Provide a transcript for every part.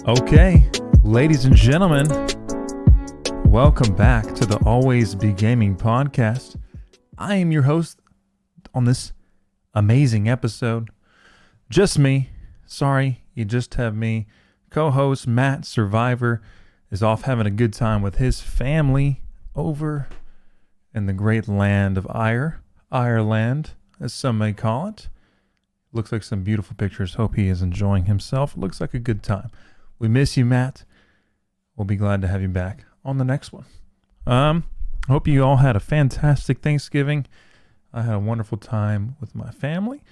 Okay, ladies and gentlemen, welcome back to the Always Be Gaming podcast. I am your host on this amazing episode. Just me. Sorry, you just have me. Co-host Matt Survivor is off having a good time with his family over in the great land of Ireland, as some may call it. Looks like some beautiful pictures. Hope he is enjoying himself. Looks like a good time. We miss you, Matt. We'll be glad to have you back on the next one. Hope you all had a fantastic Thanksgiving. I had a wonderful time with my family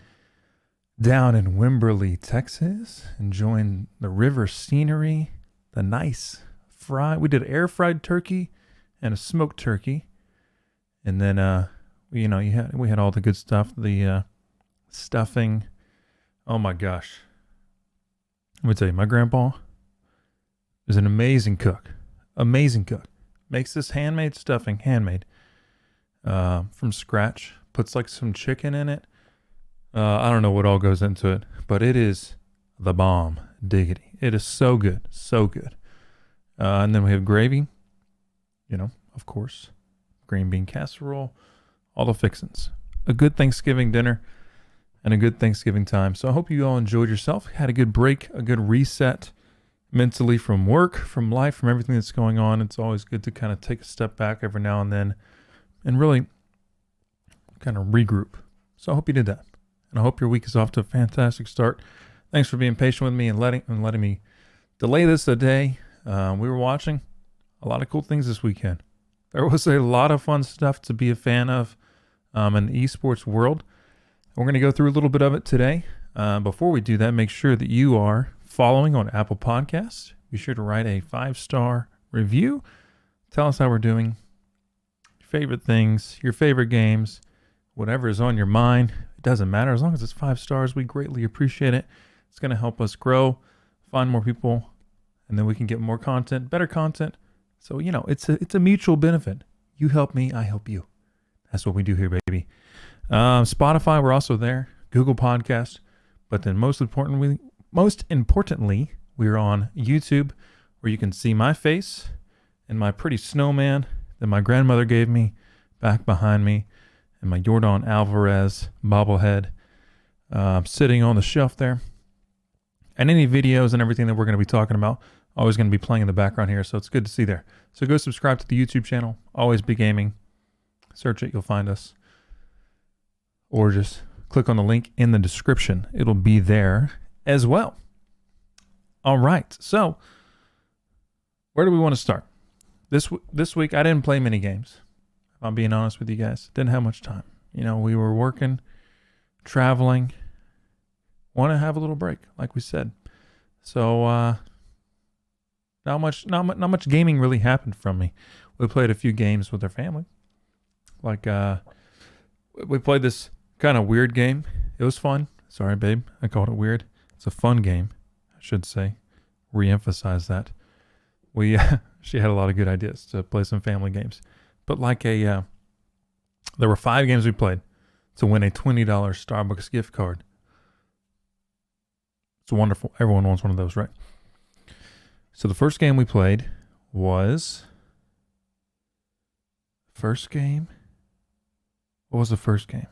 down in Wimberley, Texas, enjoying the river scenery, the nice we did air fried turkey and a smoked turkey. And then, we had all the good stuff, the stuffing. Oh my gosh. Let me tell you, my grandpa is an amazing cook. Makes this handmade stuffing, from scratch. Puts like some chicken in it. I don't know what all goes into it, but it is the bomb. Diggity. It is so good. So good. And then we have gravy, of course, green bean casserole, all the fixins. A good Thanksgiving dinner and a good Thanksgiving time. So I hope you all enjoyed yourself, had a good break, a good reset mentally from work, from life, from everything that's going on. It's always good to kind of take a step back every now and then and really kind of regroup. So I hope you did that. And I hope your week is off to a fantastic start. Thanks for being patient with me and letting me delay this a day. We were watching a lot of cool things this weekend. There was a lot of fun stuff to be a fan of in the esports world. We're going to go through a little bit of it today. Before we do that, make sure that you are following on Apple Podcasts. Be sure to write a 5-star review. Tell us how we're doing. Your favorite things, your favorite games, whatever is on your mind. It doesn't matter. As long as it's 5 stars, we greatly appreciate it. It's going to help us grow, find more people, and then we can get more content, better content. So, it's a mutual benefit. You help me, I help you. That's what we do here, baby. Spotify, we're also there. Google Podcast. But then most importantly, we're on YouTube, where you can see my face and my pretty snowman that my grandmother gave me back behind me, and my Jordan Alvarez bobblehead sitting on the shelf there. And any videos and everything that we're going to be talking about, always going to be playing in the background here, so it's good to see there. So go subscribe to the YouTube channel, Always Be Gaming. Search it, you'll find us. Or just click on the link in the description. It'll be there as well. All right, so where do we want to start? This week, I didn't play many games. If I'm being honest with you guys. Didn't have much time. We were working, traveling. Want to have a little break, like we said. So, not much gaming really happened from me. We played a few games with our family. Like, we played this kind of weird game. It was fun. Sorry, babe. I called it weird. It's a fun game, I should say. Re-emphasize that. She had a lot of good ideas to play some family games. But there were 5 games we played to win a $20 Starbucks gift card. It's wonderful. Everyone wants one of those, right? So the first game we played was... What was the first game?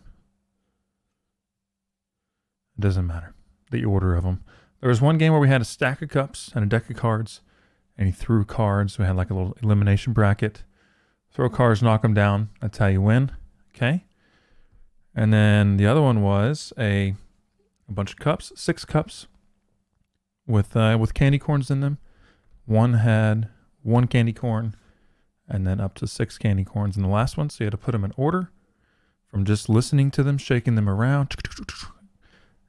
It doesn't matter. The order of them. There was one game where we had a stack of cups and a deck of cards, and he threw cards. We had like a little elimination bracket. Throw cards, knock them down. That's how you win. Okay. And then the other one was a bunch of cups, 6 cups with candy corns in them. One had 1 candy corn, and then up to 6 candy corns in the last one. So you had to put them in order from just listening to them, shaking them around,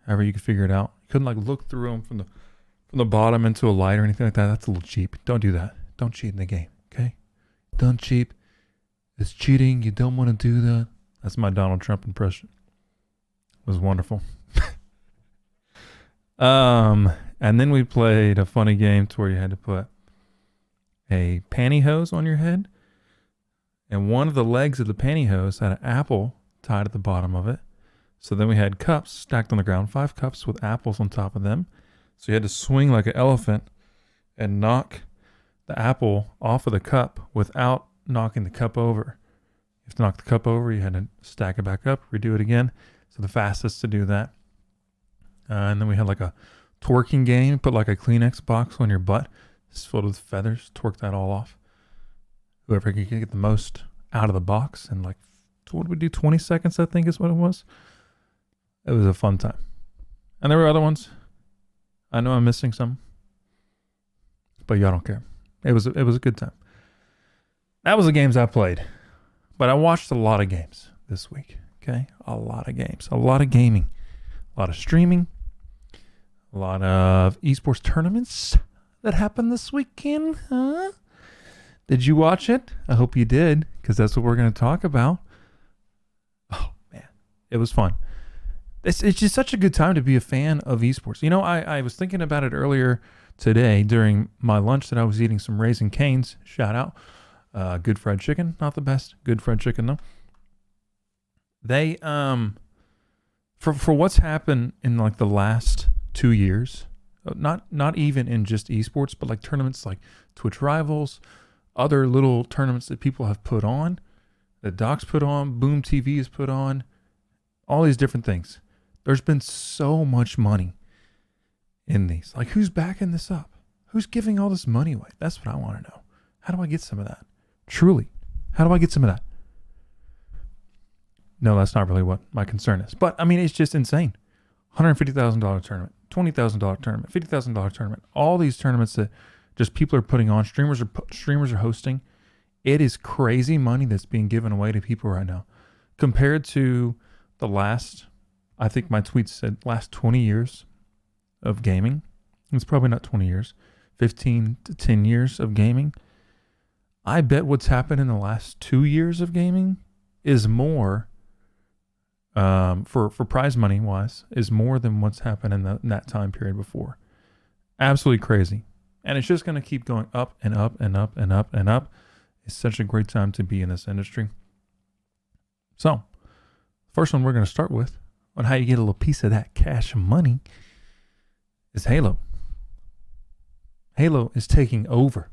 however you could figure it out. You couldn't look through them from the bottom into a light or anything like that. That's a little cheap. Don't do that. Don't cheat in the game, okay? Don't cheat. It's cheating. You don't want to do that. That's my Donald Trump impression. It was wonderful. And then we played a funny game to where you had to put a pantyhose on your head, and one of the legs of the pantyhose had an apple tied at the bottom of it. So then we had cups stacked on the ground, 5 cups with apples on top of them. So you had to swing like an elephant and knock the apple off of the cup without knocking the cup over. You have to knock the cup over. You had to stack it back up, redo it again. So the fastest to do that. And then we had like a twerking game. Put like a Kleenex box on your butt. It's filled with feathers. Twerk that all off. Whoever can get the most out of the box in like, what did we do? 20 seconds, I think is what it was. It was a fun time. And there were other ones. I know I'm missing some. But y'all don't care. It was a good time. That was the games I played. But I watched a lot of games this week. Okay? A lot of games. A lot of gaming. A lot of streaming. A lot of esports tournaments that happened this weekend. Huh? Did you watch it? I hope you did, because that's what we're going to talk about. Oh, man. It was fun. It's just such a good time to be a fan of esports. You know, I was thinking about it earlier today during my lunch that I was eating some Raising Cane's. Shout out. Good fried chicken. Not the best. Good fried chicken, though. They, for what's happened in like the last 2 years, not even in just esports, but like tournaments like Twitch Rivals, other little tournaments that people have put on, that Doc's put on, Boom TV has put on, all these different things. There's been so much money in these. Like, who's backing this up? Who's giving all this money away? That's what I want to know. How do I get some of that? Truly. How do I get some of that? No, that's not really what my concern is. But, I mean, it's just insane. $150,000 tournament, $20,000 tournament, $50,000 tournament. All these tournaments that just people are putting on. Streamers are hosting. It is crazy money that's being given away to people right now. Compared to the last, I think my tweet said last 20 years of gaming. It's probably not 20 years. 15 to 10 years of gaming. I bet what's happened in the last 2 years of gaming is more, for prize money wise, is more than what's happened in that time period before. Absolutely crazy. And it's just going to keep going up and up and up and up and up. It's such a great time to be in this industry. So, first one we're going to start with on how you get a little piece of that cash money is Halo. Halo is taking over,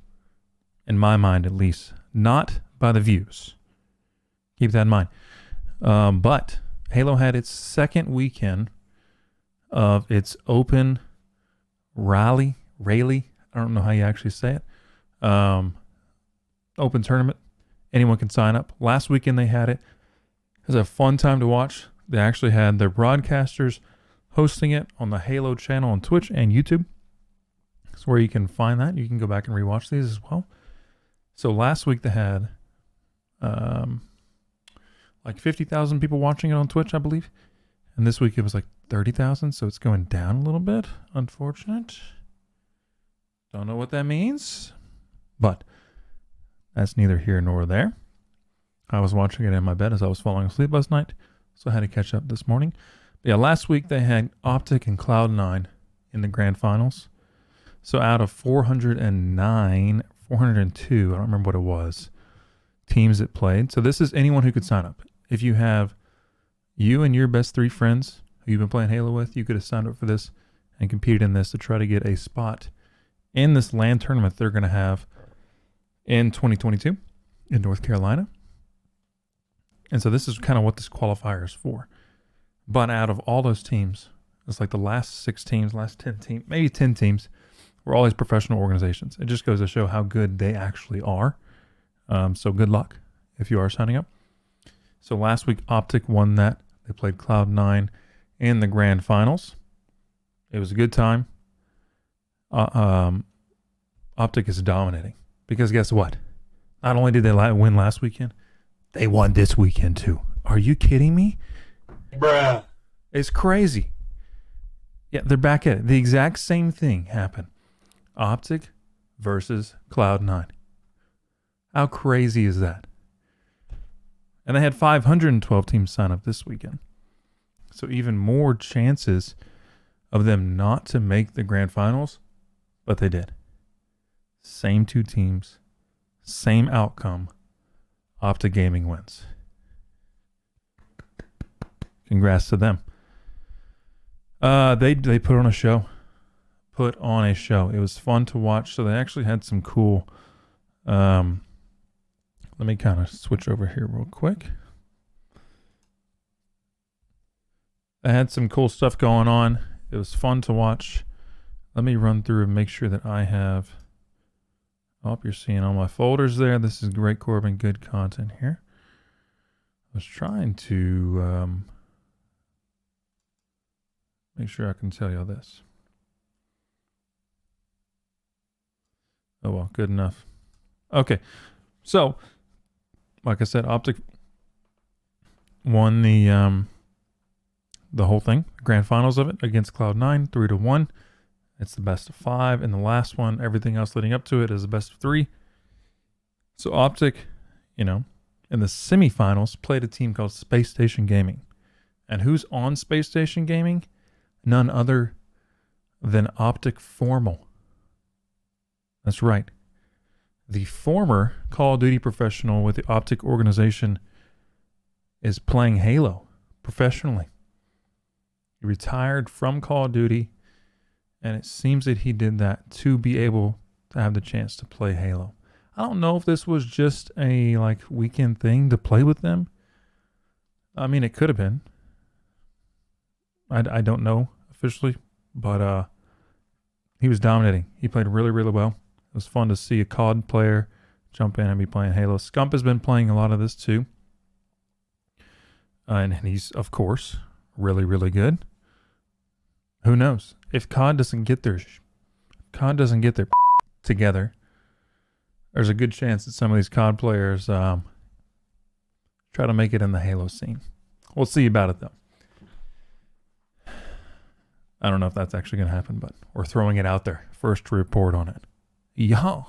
in my mind at least, not by the views. Keep that in mind. But Halo had its second weekend of its open rally. I don't know how you actually say it. Open tournament. Anyone can sign up. Last weekend they had it. It was a fun time to watch. They actually had their broadcasters hosting it on the Halo channel on Twitch and YouTube. That's where you can find that. You can go back and rewatch these as well. So last week they had like 50,000 people watching it on Twitch, I believe. And this week it was like 30,000. So it's going down a little bit. Unfortunate. Don't know what that means, but that's neither here nor there. I was watching it in my bed as I was falling asleep last night, so I had to catch up this morning. But yeah, last week they had Optic and Cloud9 in the grand finals. So out of 409, 402, I don't remember what it was, teams that played. So this is anyone who could sign up. If you have you and your best 3 friends who you've been playing Halo with, you could have signed up for this and competed in this to try to get a spot in this LAN tournament they're going to have in 2022 in North Carolina. And so this is kind of what this qualifier is for. But out of all those teams, it's like the last 6 teams, last 10 teams, maybe 10 teams, were all these professional organizations. It just goes to show how good they actually are. So good luck if you are signing up. So last week, Optic won that. They played Cloud9 in the grand finals. It was a good time. Optic is dominating because guess what? Not only did they win last weekend, they won this weekend too. Are you kidding me? Bruh. It's crazy. Yeah, they're back at it. The exact same thing happened. Optic versus Cloud9. How crazy is that? And they had 512 teams sign up this weekend. So even more chances of them not to make the grand finals, but they did. Same 2 teams, same outcome. Optic Gaming wins. Congrats to them. They put on a show. put on a show. It was fun to watch. So they actually had some cool. Let me kind of switch over here real quick. They had some cool stuff going on. It was fun to watch. Let me run through and make sure that I have. Oh, you're seeing all my folders there. This is great, Corbin. Good content here. I was trying to make sure I can tell you all this. Oh, well, good enough. Okay. So, like I said, Optic won the whole thing, grand finals of it against Cloud9, 3-1. It's the best of 5. And the last one, everything else leading up to it is the best of 3. So Optic, in the semifinals, played a team called Space Station Gaming. And who's on Space Station Gaming? None other than Optic Formal. That's right. The former Call of Duty professional with the Optic organization is playing Halo professionally. He retired from Call of Duty, and it seems that he did that to be able to have the chance to play Halo. I don't know if this was just a weekend thing to play with them. I mean, it could have been. I don't know officially, but he was dominating. He played really, really well. It was fun to see a COD player jump in and be playing Halo. Scump has been playing a lot of this too. And he's, of course, really, really good. Who knows? If COD doesn't get their together, there's a good chance that some of these COD players try to make it in the Halo scene. We'll see about it, though. I don't know if that's actually going to happen, but we're throwing it out there. First report on it. Yeah.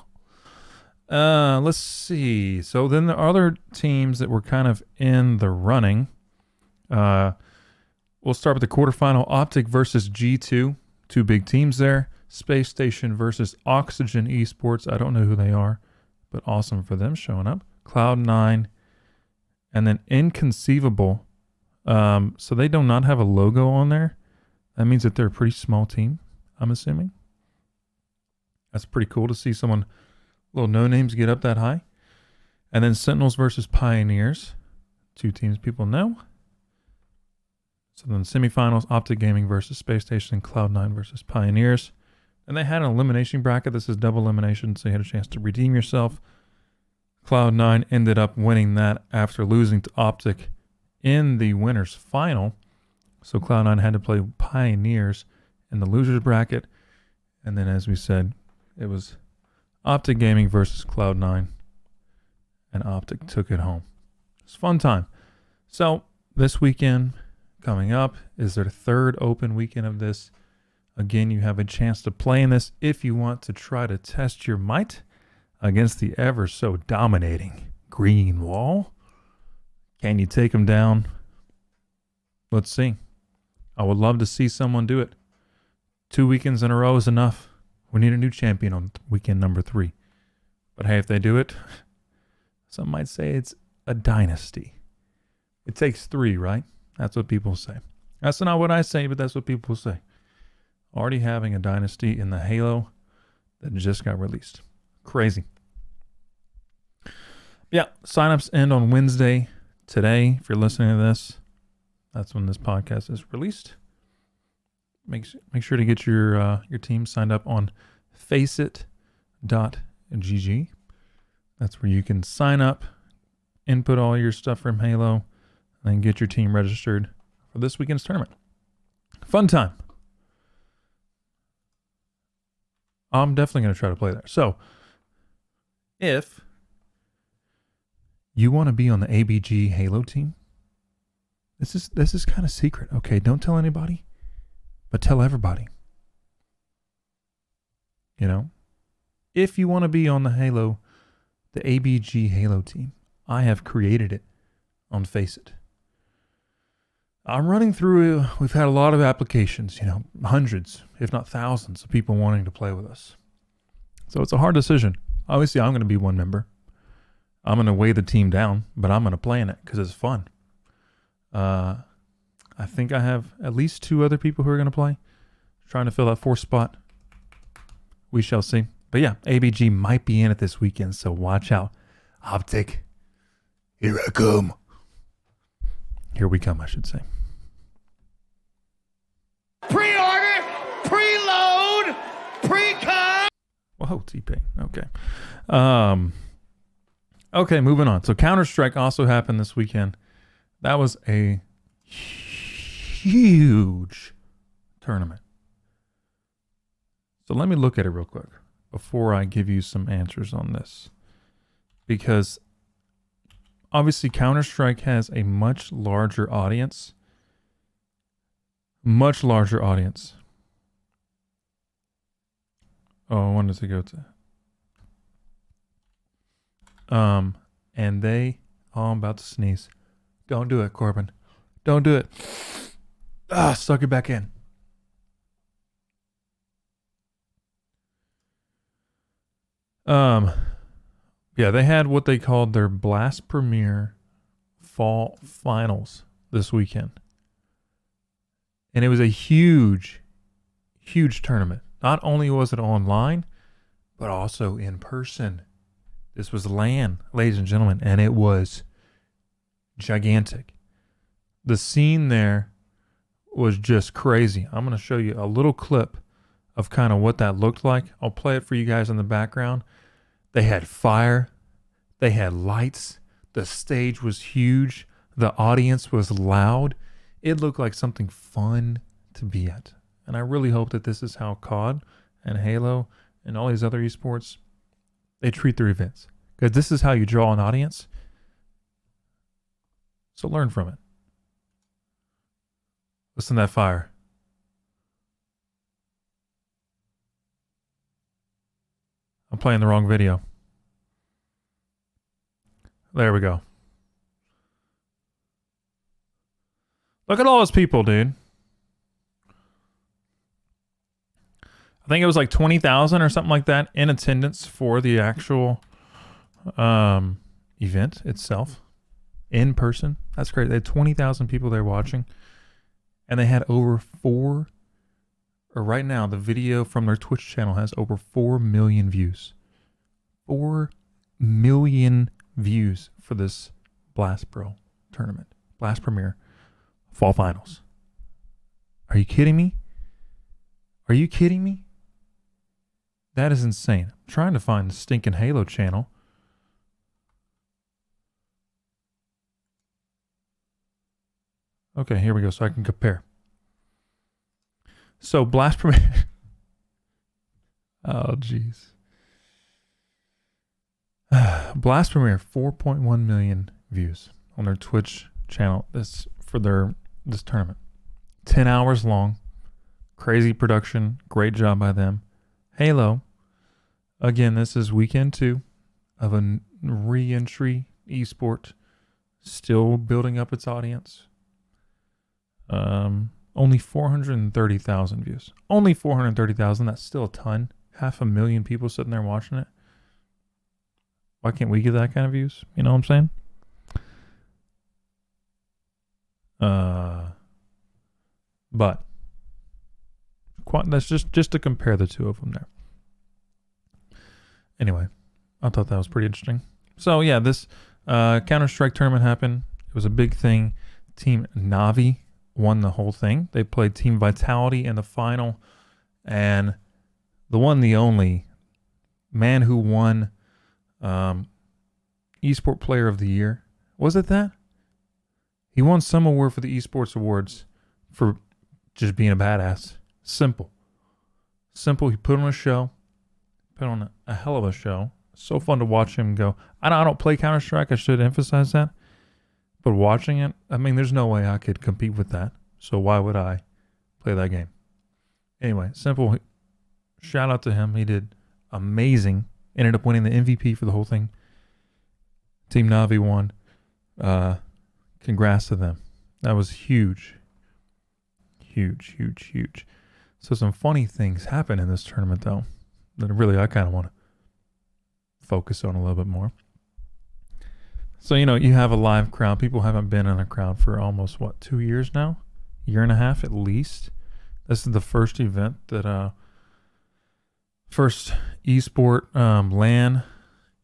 Let's see. So then the other teams that were kind of in the running. We'll start with the quarterfinal. Optic versus G2. 2 big teams there. Space Station versus Oxygen Esports. I don't know who they are, but awesome for them showing up. Cloud9. And then Inconceivable. So they do not have a logo on there. That means that they're a pretty small team, I'm assuming. That's pretty cool to see someone, little no-names, get up that high. And then Sentinels versus Pioneers. 2 teams people know. So then semifinals, Optic Gaming versus Space Station, Cloud9 versus Pioneers. And they had an elimination bracket. This is double elimination, so you had a chance to redeem yourself. Cloud9 ended up winning that after losing to Optic in the winners final. So Cloud9 had to play Pioneers in the losers bracket. And then, as we said, it was Optic Gaming versus Cloud9. And Optic took it home. It's a fun time. So this weekend coming up is their 3rd open weekend of this. Again, you have a chance to play in this if you want to try to test your might against the ever so dominating Green Wall. Can you take them down? Let's see. I would love to see someone do it. 2 weekends in a row is enough. We need a new champion on weekend number 3. But hey, if they do it, some might say it's a dynasty. It takes 3, right? That's what people say. That's not what I say, but that's what people say. Already having a dynasty in the Halo that just got released. Crazy. Yeah, signups end on Wednesday today. If you're listening to this, that's when this podcast is released. Make sure to get your team signed up on faceit.gg. That's where you can sign up, input all your stuff from Halo, and then get your team registered for this weekend's tournament. Fun time. I'm definitely going to try to play there. So, if you want to be on the ABG Halo team, this is kind of secret. Okay, don't tell anybody, but tell everybody. If you want to be on the ABG Halo team, I have created it on Faceit. I'm running through, we've had a lot of applications, hundreds, if not thousands of people wanting to play with us. So it's a hard decision. Obviously, I'm going to be one member. I'm going to weigh the team down, but I'm going to play in it because it's fun. I think I have at least 2 other people who are going to play. Trying to fill that 4th spot. We shall see. But yeah, ABG might be in it this weekend, so watch out. Optic, here I come. Here we come, I should say. Pre-order, preload, pre-con. Whoa, T-Pain. Okay. Okay, moving on. So Counter-Strike also happened this weekend. That was a huge tournament. So let me look at it real quick before I give you some answers on this. Because obviously Counter-Strike has a much larger audience. Much larger audience. Oh, I wanted to go to. And they. Oh, I'm about to sneeze. Don't do it, Corbin. Don't do it. Suck it back in. Yeah, they had what they called their Blast Premier Fall Finals this weekend. And it was a huge, huge tournament. Not only was it online, but also in person. This was LAN, ladies and gentlemen, and it was gigantic. The scene there was just crazy. I'm going to show you a little clip of kind of what that looked like. I'll play it for you guys in the background. They had fire. They had lights. The stage was huge. The audience was loud. It looked like something fun to be at. And I really hope that this is how COD and Halo and all these other esports, they treat their events. Because this is how you draw an audience. So learn from it. Listen to that fire. I'm playing the wrong video. There we go. Look at all those people, dude. I think it was like 20,000 or something like that in attendance for the actual event itself. In person. That's great. They had 20,000 people there watching. And they had over right now, the video from their Twitch channel has over 4 million views. 4 million views for this Blast Pro tournament. Blast Premier Fall Finals. Are you kidding me? Are you kidding me? That is insane. I'm trying to find the stinking Halo channel. Okay, here we go, so I can compare. So Blast Premier. Oh, jeez. Blast Premier, 4.1 million views on their Twitch channel. This tournament. 10 hours long. Crazy production. Great job by them. Halo. Again, this is weekend 2 of a re-entry esport. Still building up its audience. Only 430,000 views. Only 430,000. That's still a ton. 500,000 people sitting there watching it. Why can't we get that kind of views? You know what I'm saying? But that's just to compare the two of them there. Anyway, I thought that was pretty interesting. So yeah, this Counter-Strike tournament happened. It was a big thing. Team Navi won the whole thing. They played Team Vitality in the final, and the one, the only man who won Esport Player of the Year. Was it that? He won some award for the Esports Awards for just being a badass. Simple. He put on a show. Put on a hell of a show. So fun to watch him go. I don't play Counter-Strike. I should emphasize that. But watching it, I mean, there's no way I could compete with that. So why would I play that game? Anyway, simple. Shout out to him. He did amazing. Ended up winning the MVP for the whole thing. Team Navi won. Congrats to them. That was huge. Huge. So some funny things happened in this tournament, though, that really I kind of want to focus on a little bit more. So, you have a live crowd. People haven't been in a crowd for almost, 2 years now? Year and a half at least. This is the first event that first esport LAN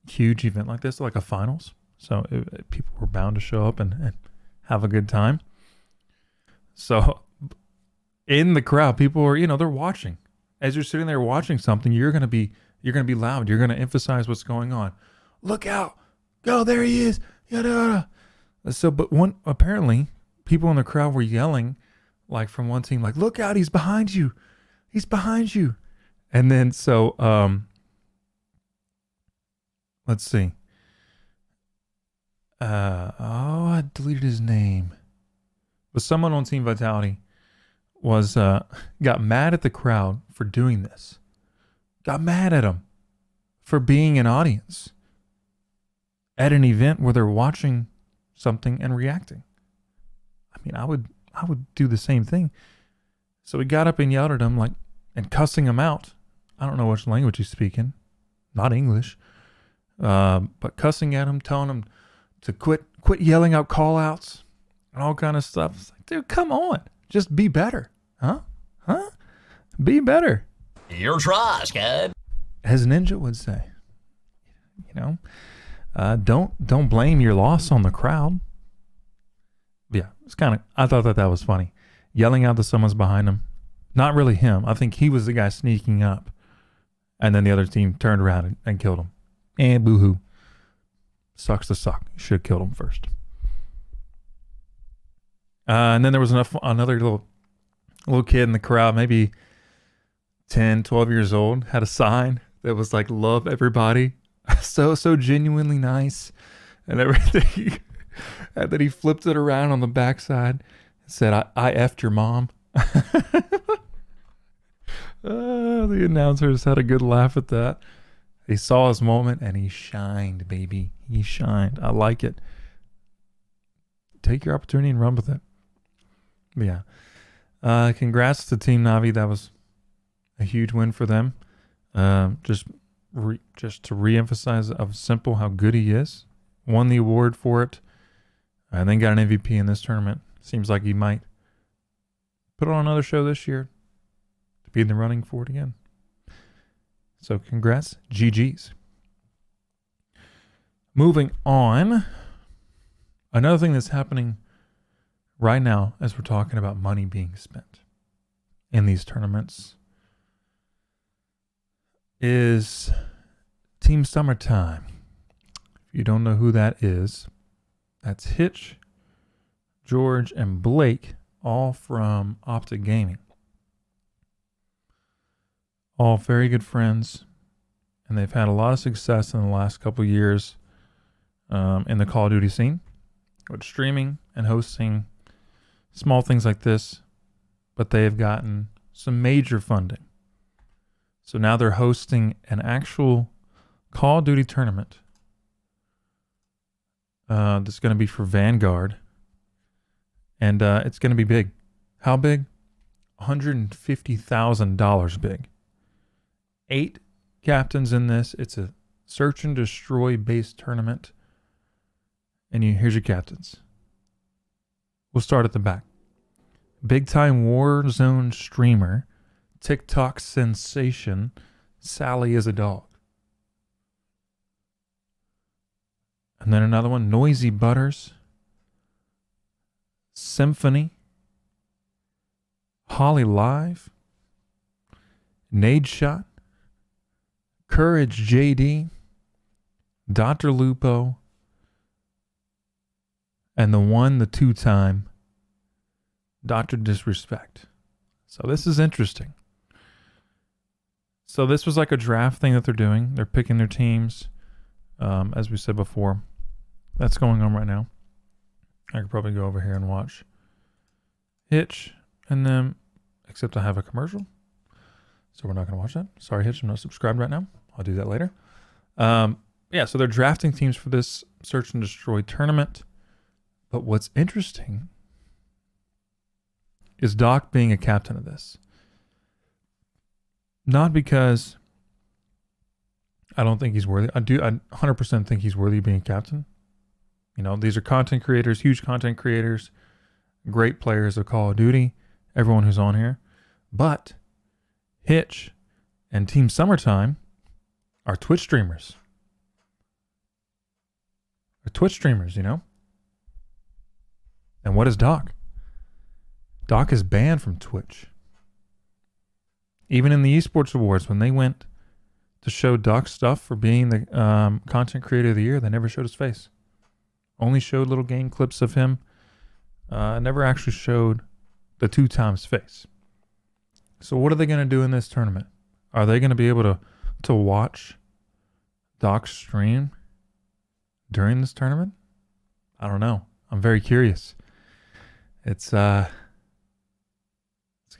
huge event like this, like a finals. So people were bound to show up and have a good time. So in the crowd, people were, they're watching. As you're sitting there watching something, you're gonna be loud. You're gonna emphasize what's going on. Look out! Go, there he is! Yada yada. So, but apparently people in the crowd were yelling, like from one team, like, "Look out! He's behind you! He's behind you!" And then let's see. I deleted his name. But someone on Team Vitality got mad at the crowd for doing this. Got mad at them for being an audience at an event where they're watching something and reacting. I mean, I would do the same thing. So he got up and yelled at him, like, and cussing him out. I don't know which language he's speaking, not English, but cussing at him, telling him to quit yelling out call outs and all kind of stuff. It's like, dude, come on, just be better, huh? Be better. You're trash, kid. As Ninja would say, don't blame your loss on the crowd. Yeah, it's I thought that was funny. Yelling out that someone's behind him. Not really him. I think he was the guy sneaking up. And then the other team turned around and killed him. And boo-hoo. Sucks to suck. Should have killed him first. And then there was another little kid in the crowd, maybe 10, 12 years old, had a sign that was like, "Love everybody." So genuinely nice and everything. And then he flipped it around on the backside and said, I effed your mom. The announcers had a good laugh at that. He saw his moment and he shined, baby. He shined. I like it. Take your opportunity and run with it. But yeah. Congrats to Team Navi. That was a huge win for them. Just to reemphasize of Simple how good he is. Won the award for it. And then got an MVP in this tournament. Seems like he might put on another show this year to be in the running for it again. So congrats, GG's. Moving on. Another thing that's happening right now as we're talking about money being spent in these tournaments is Team Summertime. If you don't know who that is, that's Hitch, George, and Blake, all from Optic Gaming. All very good friends, and they've had a lot of success in the last couple of years in the Call of Duty scene with streaming and hosting small things like this, but they have gotten some major funding. So now they're hosting an actual Call of Duty tournament that's going to be for Vanguard, and it's going to be big. How big? $150,000 big. 8 captains in this. It's a search and destroy based tournament, and here's your captains. We'll start at the back. Big time Warzone streamer, TikTok sensation, Sally is a dog. And then another one, Noisy Butters, Symphony, Holly Live, Nade Shot, Courage JD, Dr. Lupo, and the 2-time Dr. Disrespect. So this is interesting. So this was like a draft thing that they're doing. They're picking their teams, as we said before. That's going on right now. I could probably go over here and watch Hitch and then, except I have a commercial, so we're not going to watch that. Sorry, Hitch, I'm not subscribed right now. I'll do that later. Yeah, so they're drafting teams for this Search and Destroy tournament. But what's interesting is Doc being a captain of this. Not because I don't think he's worthy. I 100% think he's worthy of being captain. These are content creators, huge content creators, great players of Call of Duty, everyone who's on here. But Hitch And Team Summertime are Twitch streamers. They're Twitch streamers, you know? And what is Doc? Doc is banned from Twitch. Even in the Esports Awards, when they went to show Doc stuff for being the content creator of the year, they never showed his face. Only showed little game clips of him. Never actually showed the 2 times face. So what are they going to do in this tournament? Are they going to be able to watch Doc stream during this tournament? I don't know. I'm very curious. It's going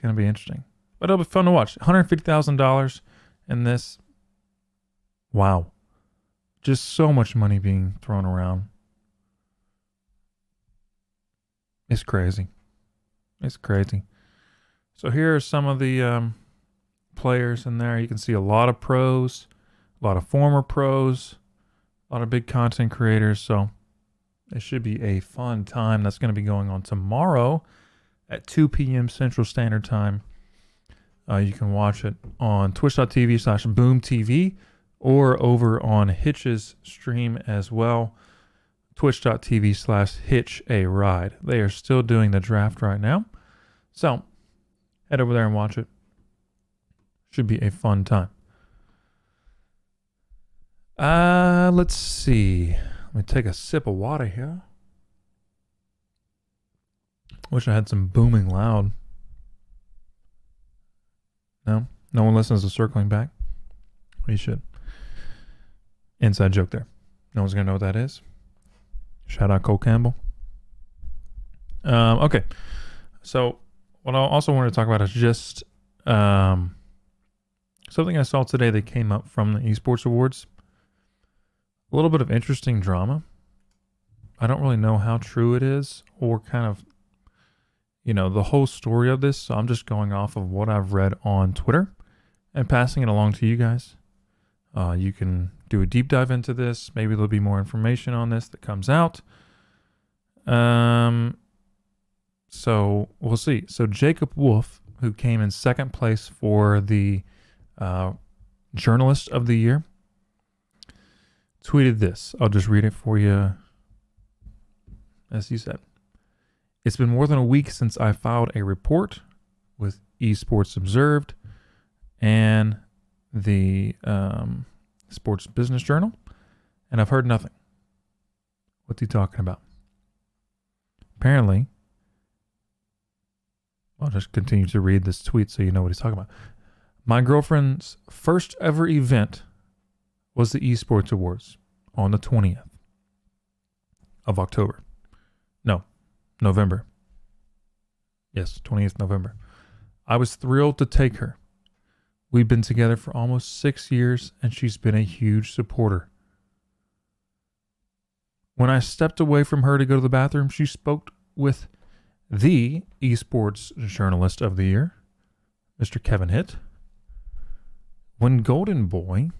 to be interesting. But it'll be fun to watch. $150,000 in this. Wow. Just so much money being thrown around. It's crazy. It's crazy. So here are some of the players in there. You can see a lot of pros, a lot of former pros, a lot of big content creators. So it should be a fun time. That's going to be going on tomorrow at 2 p.m. Central Standard Time. You can watch it on twitch.tv/boomtv or over on Hitch's stream as well. Twitch.tv/hitcharide. They are still doing the draft right now. So head over there and watch it. Should be a fun time. Let's see. Let me take a sip of water here. Wish I had some booming loud. No? No one listens to Circling Back? We should. Inside joke there. No one's going to know what that is. Shout out Cole Campbell. Okay. So what I also wanted to talk about is just something I saw today that came up from the Esports Awards. A little bit of interesting drama. I don't really know how true it is or kind of, the whole story of this. So I'm just going off of what I've read on Twitter and passing it along to you guys. You can do a deep dive into this. Maybe there'll be more information on this that comes out. So we'll see. So Jacob Wolf, who came in second place for the Journalist of the Year, tweeted this. I'll just read it for you. As he said, "It's been more than a week since I filed a report with Esports Observed and the Sports Business Journal, and I've heard nothing." What's he talking about? Apparently, I'll just continue to read this tweet so you know what he's talking about. "My girlfriend's first ever event was the Esports Awards on the 20th of October. No, November. Yes, 20th November. I was thrilled to take her. We've been together for almost 6 years, and she's been a huge supporter. When I stepped away from her to go to the bathroom, she spoke with the Esports Journalist of the Year, Mr. Kevin Hitt. When Golden Boy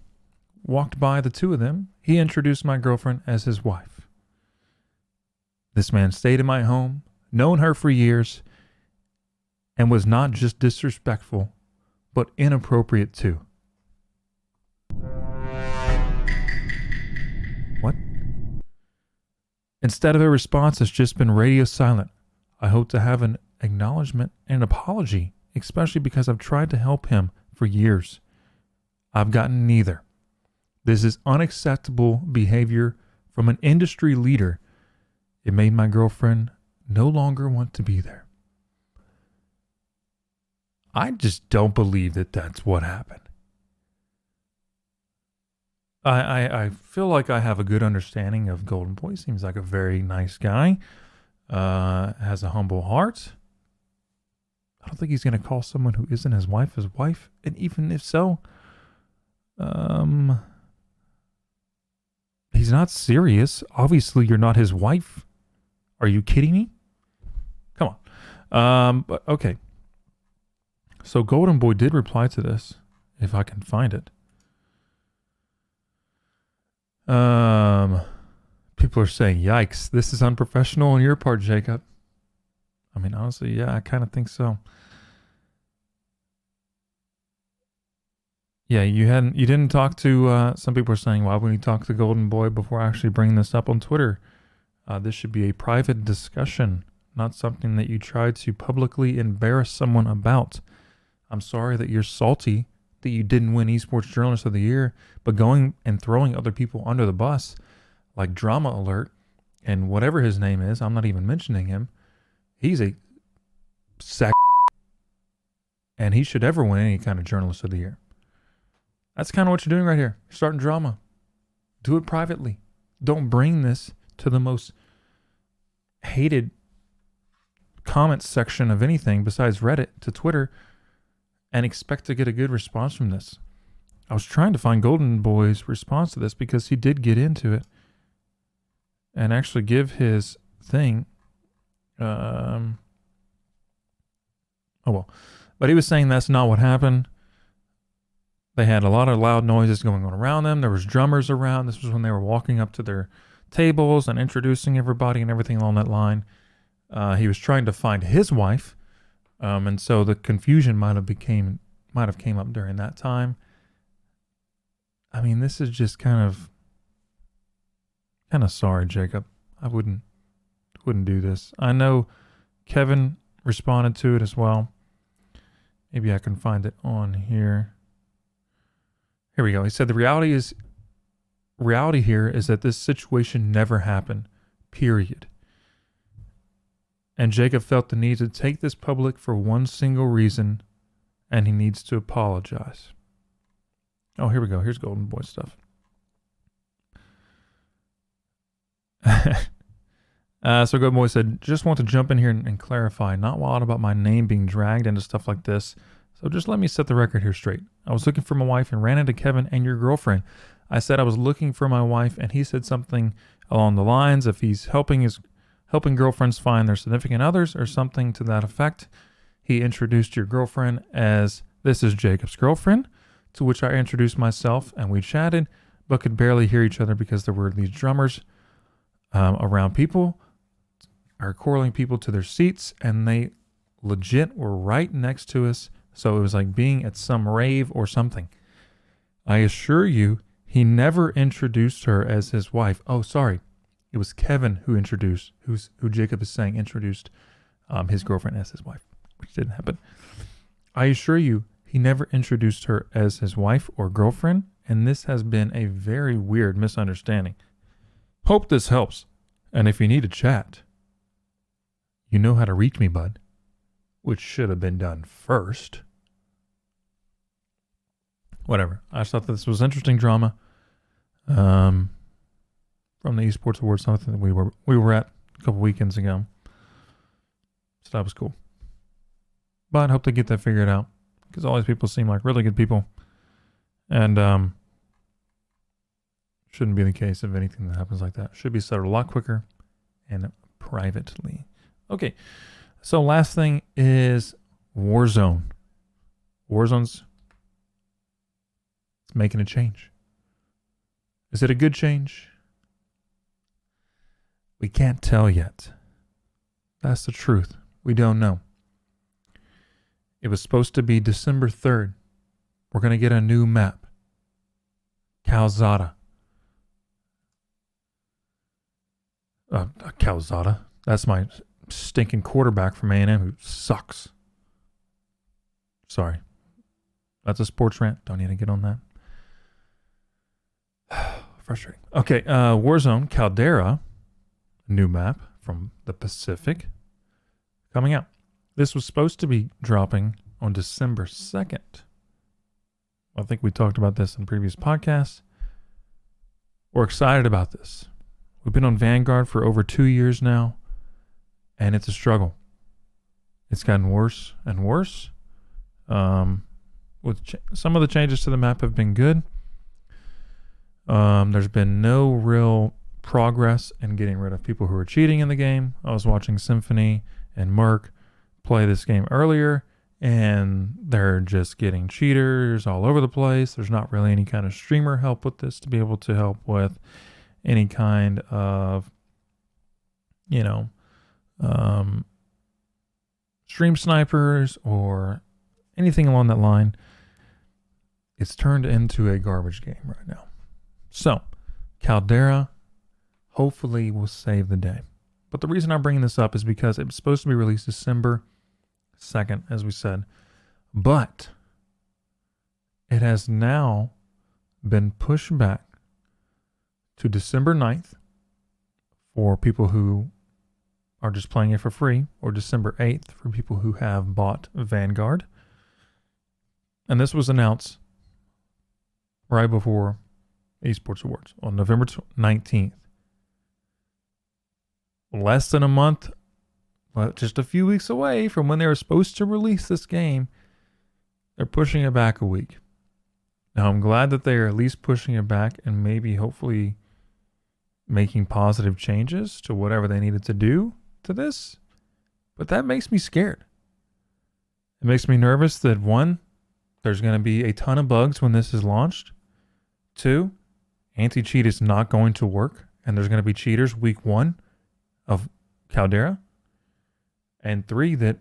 walked by the two of them, he introduced my girlfriend as his wife. This man stayed in my home, known her for years, and was not just disrespectful, but inappropriate too." What? "Instead of a response, it's just been radio silent. I hope to have an acknowledgement and an apology, especially because I've tried to help him for years. I've gotten neither. This is unacceptable behavior from an industry leader. It made my girlfriend no longer want to be there." I just don't believe that that's what happened. I feel like I have a good understanding of Golden Boy. Seems like a very nice guy. Has a humble heart. I don't think he's going to call someone who isn't his wife his wife. And even if so, he's not serious. Obviously, you're not his wife. Are you kidding me? Come on. But okay. So Golden Boy did reply to this, if I can find it. People are saying, "Yikes, this is unprofessional on your part, Jacob." I mean, honestly, yeah, I kind of think so. Yeah, you didn't talk to, some people are saying, why wouldn't you talk to Golden Boy before actually bringing this up on Twitter? This should be a private discussion, not something that you try to publicly embarrass someone about. I'm sorry that you're salty that you didn't win Esports Journalist of the Year, but going and throwing other people under the bus, like Drama Alert, and whatever his name is, I'm not even mentioning him, he's a sack, and he should ever win any kind of Journalist of the Year. That's kind of what you're doing right here. You're starting drama. Do it privately. Don't bring this to the most hated comments section of anything besides Reddit to Twitter and expect to get a good response from this. I was trying to find Golden Boy's response to this because he did get into it and actually give his thing. Oh well. But he was saying that's not what happened. They had a lot of loud noises going on around them. There was drummers around. This was when they were walking up to their tables and introducing everybody and everything along that line. He was trying to find his wife, and so the confusion might have came up during that time. I mean, this is just kind of sorry, Jacob. I wouldn't do this. I know Kevin responded to it as well. Maybe I can find it on here. Here we go. He said the reality here is that this situation never happened, period. And Jacob felt the need to take this public for one single reason, and he needs to apologize. Oh, here we go. Here's Golden Boy stuff. So Golden Boy said, just want to jump in here and clarify, not wild about my name being dragged into stuff like this. So just let me set the record here straight. I was looking for my wife and ran into Kevin and your girlfriend. I said I was looking for my wife, and he said something along the lines of he's helping girlfriends find their significant others or something to that effect. He introduced your girlfriend as, this is Jacob's girlfriend, to which I introduced myself, and we chatted, but could barely hear each other because there were these drummers around people, are calling people to their seats, and they legit were right next to us. So it was like being at some rave or something. I assure you, he never introduced her as his wife. Oh, sorry. It was Kevin who Jacob is saying introduced his girlfriend as his wife, which didn't happen. I assure you, he never introduced her as his wife or girlfriend, and this has been a very weird misunderstanding. Hope this helps. And if you need a chat, you know how to reach me, bud. Which should have been done first. Whatever. I just thought this was interesting drama. From the Esports Awards, something that we were at a couple weekends ago. So that was cool. But I hope they get that figured out. Because all these people seem like really good people. And shouldn't be the case of anything that happens like that. Should be settled a lot quicker and privately. Okay. So last thing is Warzone. Warzone's making a change. Is it a good change? We can't tell yet. That's the truth. We don't know. It was supposed to be December 3rd. We're going to get a new map. Calzada. Calzada. That's my stinking quarterback from A&M who sucks. Sorry. That's a sports rant. Don't need to get on that. Frustrating. Okay, Warzone Caldera, new map from the Pacific, coming out. This was supposed to be dropping on December 2nd. I think we talked about this in previous podcasts. We're excited about this. We've been on Vanguard for over 2 years now. And it's a struggle. It's gotten worse and worse. Some of the changes to the map have been good. There's been no real progress in getting rid of people who are cheating in the game. I was watching Symphony and Merc play this game earlier, and they're just getting cheaters all over the place. There's not really any kind of streamer help with this to be able to help with any kind of, stream snipers or anything along that line. it's turned into a garbage game right now. So, Caldera hopefully will save the day. But the reason I'm bringing this up is because it was supposed to be released December 2nd, as we said. But it has now been pushed back to December 9th for people who are just playing it for free, or December 8th for people who have bought Vanguard. And this was announced right before Esports Awards on November 19th. Less than a month, but just a few weeks away from when they were supposed to release this game, they're pushing it back a week. Now, I'm glad that they are at least pushing it back and maybe hopefully making positive changes to whatever they needed to do to this. But that makes me scared. It makes me nervous that, one, there's going to be a ton of bugs when this is launched. Two, anti-cheat is not going to work, and there's going to be cheaters week one of Caldera. And three, that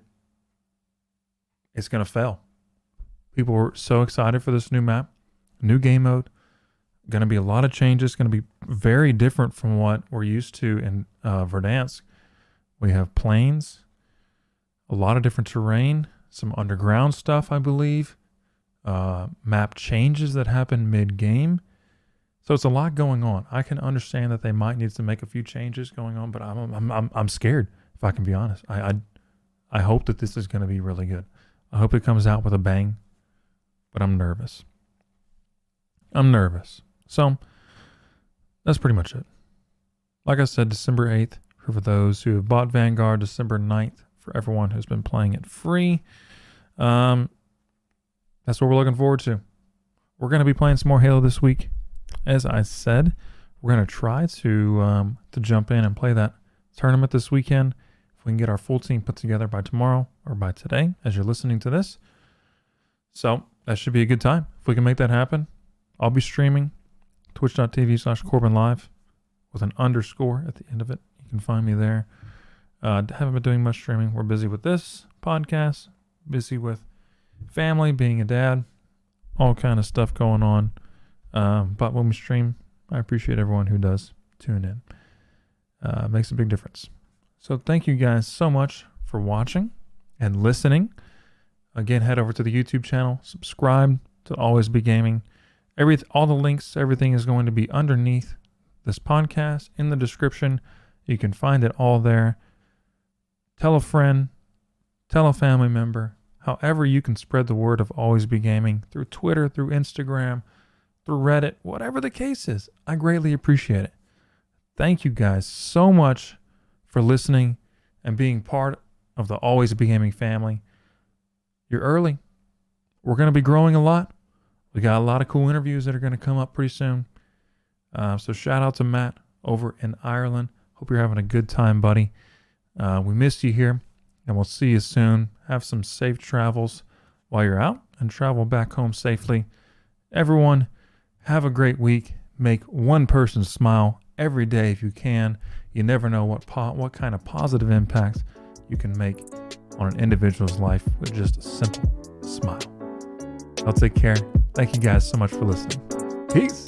it's going to fail. People were so excited for this new map, new game mode. Going to be a lot of changes. Going to be very different from what we're used to in Verdansk. We have plains, a lot of different terrain, some underground stuff, I believe. Map changes that happen mid-game. So it's a lot going on. I can understand that they might need to make a few changes going on, but I'm scared, if I can be honest. I hope that this is going to be really good. I hope it comes out with a bang, but I'm nervous. So that's pretty much it. Like I said, December 8th for those who have bought Vanguard, December 9th for everyone who's been playing it free. That's what we're looking forward to. We're going to be playing some more Halo this week. As I said, we're going to try to jump in and play that tournament this weekend. If we can get our full team put together by tomorrow or by today as you're listening to this. So that should be a good time. If we can make that happen, I'll be streaming twitch.tv/CorbinLive with an underscore at the end of it. You can find me there. Haven't been doing much streaming. We're busy with this podcast, busy with family, being a dad, all kind of stuff going on. But when we stream, I appreciate everyone who does tune in. Makes a big difference. So thank you guys so much for watching and listening. Again, head over to the YouTube channel, subscribe to Always Be Gaming. All the links, everything is going to be underneath this podcast in the description. You can find it all there. Tell a friend, tell a family member, however you can spread the word of Always Be Gaming through Twitter, through Instagram, through Reddit, whatever the case is. I greatly appreciate it. Thank you guys so much for listening and being part of the Always Be Gaming family. You're early. We're going to be growing a lot. We got a lot of cool interviews that are going to come up pretty soon. So shout out to Matt over in Ireland. Hope you're having a good time, buddy. We missed you here, and we'll see you soon. Have some safe travels while you're out, and travel back home safely. Everyone, have a great week. Make one person smile every day if you can. You never know what kind of positive impact you can make on an individual's life with just a simple smile. I'll take care. Thank you guys so much for listening. Peace.